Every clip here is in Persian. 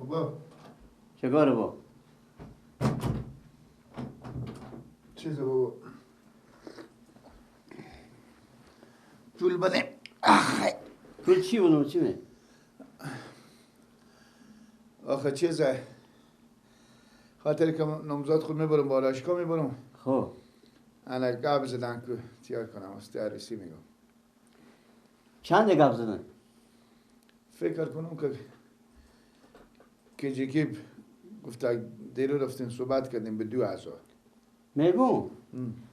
بابا چه کاره با؟ چیزه بابا پول بده پول چی بودم چی می؟ آخه چیزه خاطر که نمزاد خود میبرم با آرایشگاه میبرم خب انا گاب زدن که تیار کنم از عروسی میگم چند گپ زدن؟ فکر کنم که جیکیب گفته دیرو رفتیم صحبت کردیم به 2000 میگم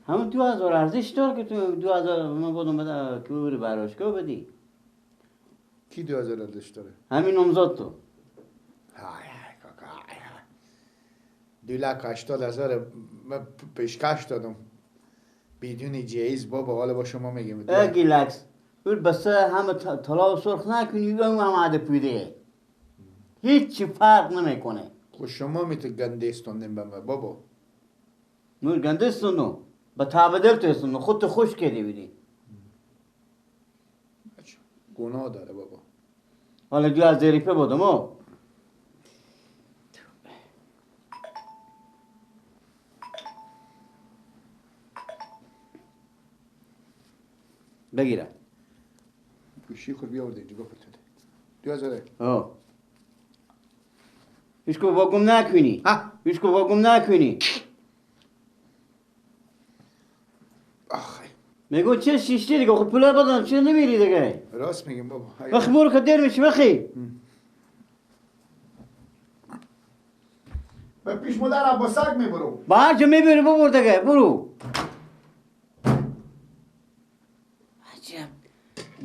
همون 2000 ارزش دار که تو 2000 من بودم بده که بری براشگاه بدی کی 2000 ارزش داره؟ همین نمزاد تو های کاکا 2,80,000 من پیشکش دادم بدون جایز بابا حالا با شما میگیم اگی لکس بر بس همه طلا و سرخ نکنی و هم عده پیده هیچ فرق نمیکنه خب شما میتو گنده استوندیم به من بابا نور گنده استونو با تابدر تو استونو خودت خوش کردی بیدی گناه داره بابا حالا جو از زریفه بودم او بگیرم گوشی خود بیاورده اینجا گفت 2000 آه هیچ کو واگم نکنی هیچ کو واگم نکنی آخه میگو چه شیشتی دیگه خب پولا بدن چه نمیری دیگه راست میگیم بابا بخی برو که دیر میشه بخی به پیش مادر عباسک میبرم با هر جا میبری ببر دیگه برو عجب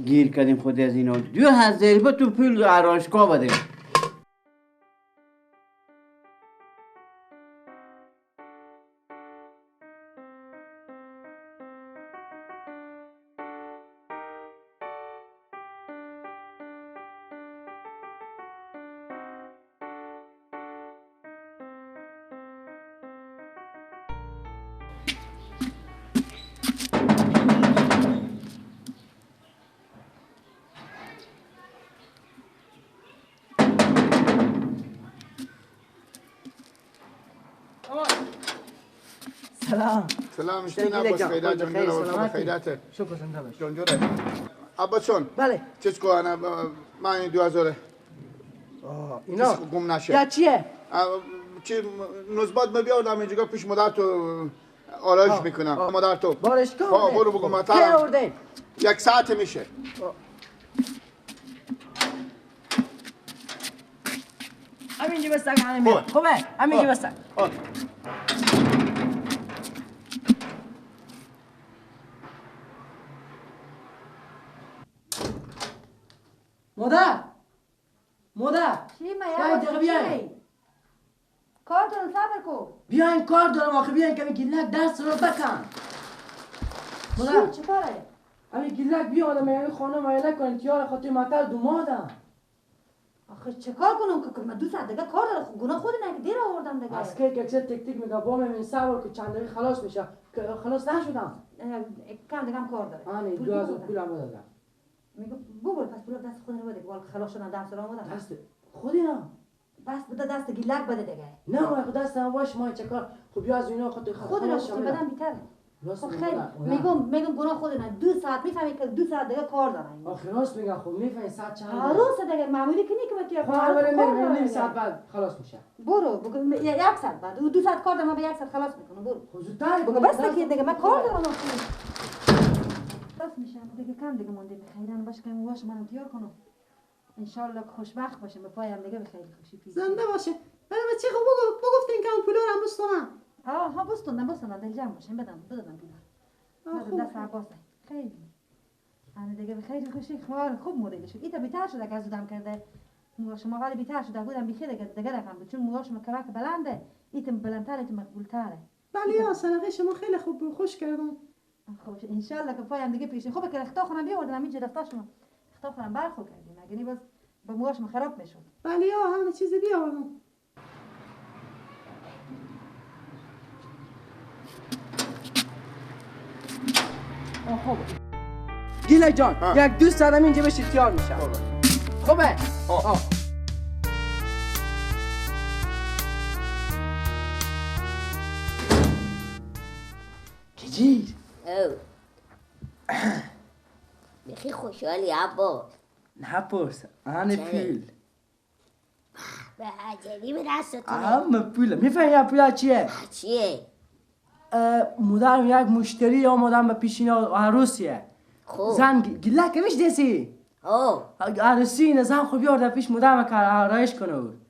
گیر کردیم خود از اینا 2000 با تو پول آرایشگاه بده سلام سلام اشتین عباس خیرات جانجور عباس خیرات شکر زنده باش جانجور عباسون بله چیز کو انا من این 2000 اینا چیز گم نشه یا چیه؟ چی نزبات میبیاردم اینجا پیش مادر تو آرایش میکنم مادر تو بارشگاه برو بگو کی مثلا آوردین؟ 1 ساعت میشه همینجا بستک همین میاد خوبه همینجا بستک مادر مادر چی بیاین دقیقه بیاین کار دارم صبر کن بیاین کار دارم آخه بیاین که گیلک درس رو بکن مادر چی کاره؟ همین گیلک بیا آدم یعنی خانه معاینه کنین تیار خاطر مطر دومادم آخه چه کار کنم که من 2 ساعت دیگه کار دارم گناه خود نه که دیر آوردم دیگه از که یک تک تک میگه با من صبر که چند دقیقه خلاص میشه که خلاص نشدم کم دیگه هم کار داره آنی 2000 پولم دادم میگه ببر پس پول دست خود نبوده که والا خلاص شدن درس رو آمدن دست خودی نه بس بده دست گیلک بده دیگه نه ما خود دست هم باش ما چه کار خب بیا از اینا خود را خود بدن بیتره راست خب خیلی میگم گناه خود نه 2 ساعت میفهمی که 2 ساعت دیگه کار دارن آخه راست میگم خب میفهمی ساعت چند عروس دیگه معمولی که نی که خب اولی میرم نیم ساعت بعد خلاص میشه برو بگو 1 ساعت بعد 2 ساعت کار دارم به 1 ساعت خلاص میکنم برو خب زودتر بگو بس که دیگه من کار دارم بس میشم دیگه کم دیگه مونده بخیرن باشه که واش منم تیار کنم ان شاء الله خوشبخت باشم به پایم دیگه به خیلی خوشی پیش زنده باشه ولی بچه خب بگفتین که اون پولو رو هم بستونم ها بستوندم دلجم باشم بدم پولو دست عباسه خیلی انا دیگه به خیلی خوشی خوب مدل شد ایتا بیتر شده که زودم کرده موهاشم ولی بیتر شده بودم بیخی دیگه رقم بود چون موهاشم کمک بلنده ایتم بلندتر ایتم مقبولتره بله یا سلامه شما خیلی خوب خوش کردم خوب ان شاء الله که پایم دیگه پیش خوبه که رختا خونم بیاوردم اینجا رفتاشم رختا خونم برخو کردیم اگه نی باز با موهاشم خراب میشد بله یا همه چیزی بیاوردم خوبه گیله جان یک دوست دارم اینجا بشی تیار میشه خوبه زنجیر او بخی خوشحالی عباس نپرس آن چرا؟ پول به عجلی به دستتونه همه پول میفهمی پول چیه؟ چیه؟ مادرم یک مشتری آمدن به پیشین عروسیه خوب زن گله کمیش دیسی او عروسی اینه زن خوب بیارده پیش مادرم که آرایش کنه بود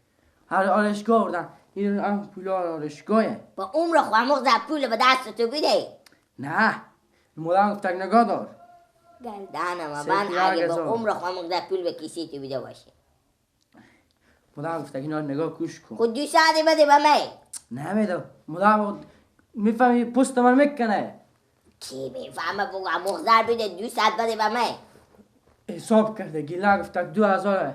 آرایشگاه بردن این هم پولا آرایشگاهه با عمر خواهموق زد پول به دستتو بده نه مادرم گفتک نگاه دار گردنم سه من پیاز اگه با هزار. عمر خواهموق زد پول به کسی تو بیده باشه مادرم گفتک اینا رو نگاه کوش کن خود 200 بده به من نمیدم مادرم میفهمی پست من میکنه کی میفهمه بگو مخزر بده 200 بده به من حساب کرده گله گفتک 2000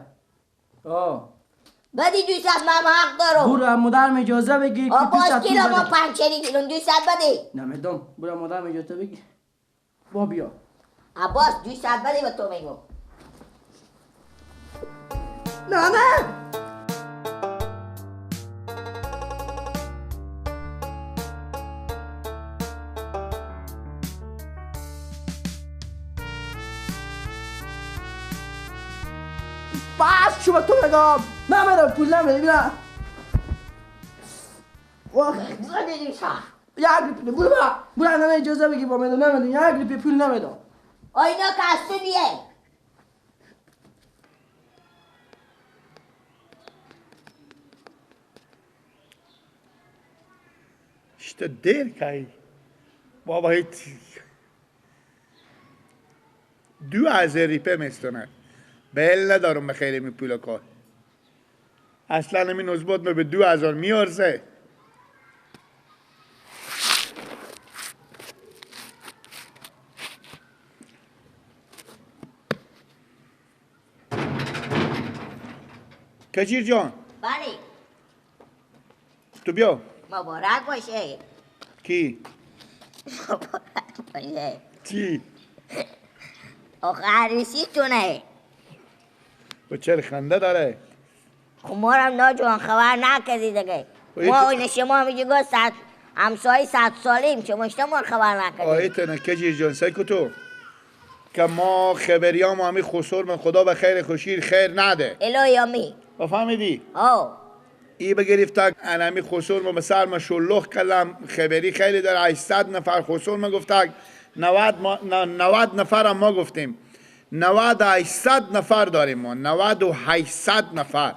بدی 200 من حق دارم برو مادرم اجازه بگی که باز 200 کیلو ما بده. پنچری کیلو 200 بده نمیدم برو مادرم اجازه بگی با بیا عباس 200 بده به تو میگم نه بس شو به تو بگم نمیدم پول نمیدم بیا بده 200 یک ریپی برو نمه اجازه بگی با میدم نمیدم یک ریپی پول نمیدم اینا که از تو بیه İşte der ki baba hiç 2000 ریپه میستونه بل ندارم به خیلی می پول کار اصلا همین نزبات به 2000 میارزه کجیر جان بله تو بیا مبارک باشه کی مبارک باشه چی آخه عروسی تونه و چرا خنده داره خب ما رو هم ناجوان خبر نکردی دیگه ما این شما میگه گفت همسایه 100 سالیم شما ما خبر نکردی آیت نه کجیر جان سای تو که ما خبریام همی خسور من خدا به خیر خوشیر خیر نده الهیامی فهمیدی او ای بگرفتک انمی خسور ما به سر ما شلوخ کلم خبری خیلی در 800 نفر خسور ما گفتک 90 نفر هم ما گفتیم 90 800 نفر داریم ما 90 و 800 نفر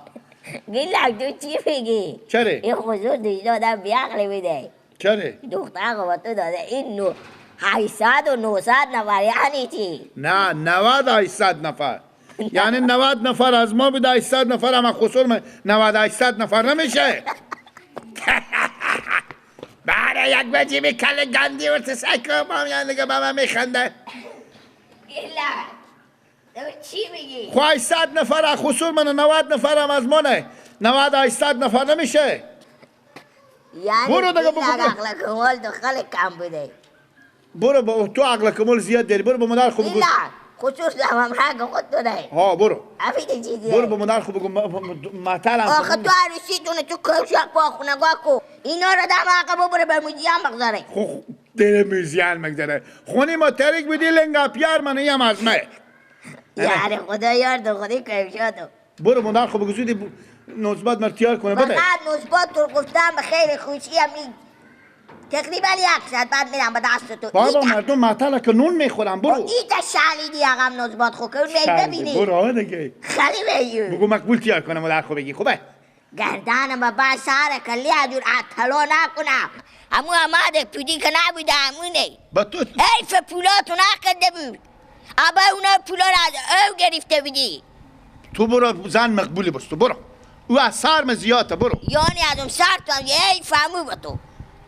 گیلک تو چی بگی؟ چرا؟ این خصوص دیگه آدم بیعقلی میده چرا؟ دختر با تو داده این 800 و 900 نفر یعنی چی؟ نه 90 800 نفر یعنی 90 نفر از ما بده 800 نفر هم خسور ما 90 800 نفر نمیشه برای یک بجی به کل گندی ورت سکر ما یعنی که به من میخنده گیلک تو چی بگی؟ خواهی 800 نفر از خسور من 90 نفر هم از منه 90 800 نفر نمیشه یعنی برو دیگه گیلک بگو. عقل کمال تو خیلی کم بوده برو با تو عقل کمال زیاد داری برو با مادر خوب بگو گیلک خصوص هم حق خود تو ده ها برو افیده چیزیه برو با مادر خوب بگو مطلع آخه تو عروسی تونه تو کمشک با خونگاه کو اینا رو دم عقب ببره به موزیم بگذاره خو دل میزیان مگذاره خونی ما تریک بدی لنگا پیار من ایم از مه یعنی خدا یار تو خودی کمشاتو برو مادر خوب بگو زودی نوزباد مرتیار کنه بده فقط نسبات تو گفتم به خیر خوشی هم این تقریبا 100 بعد میرم به دست تو بابا مردم مطلع که نون میخورم برو ایتا شلیدی اقم نسبات خو که اون ببینی برو ها دیگه خیلی بیو بگو مقبول تیار کنه مادر خوب بگی خوبه گردانم با بعد سهر کلی اجور اطلا نکنم همون اماده پودی که نبوده همونه با تو حیف پولاتو نکرده بود ابا اونا پولا رو از او گرفته بودی تو برو زن مقبولی بست برو او از سرم زیاده برو یعنی از اون سر تو هم یه فهمو با تو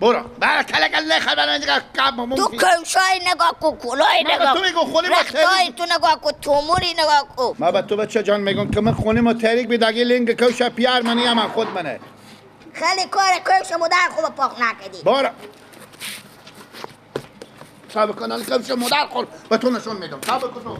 برو برای کلگل نخل برای دیگه کب تو کمشای نگاه کن کلای من به نگاه تو میگم خونی ما رختای تو نگاه کن توموری نگاه کن ما به تو بچه جان میگم که من خونی ما تریک بیدگی لنگ کوش پیار منی هم خود منه خیلی کار کمش مدر خوب پاک نکدی برو صاحب کنال کوش مدر خور به تو نشون میدم صاحب کن تو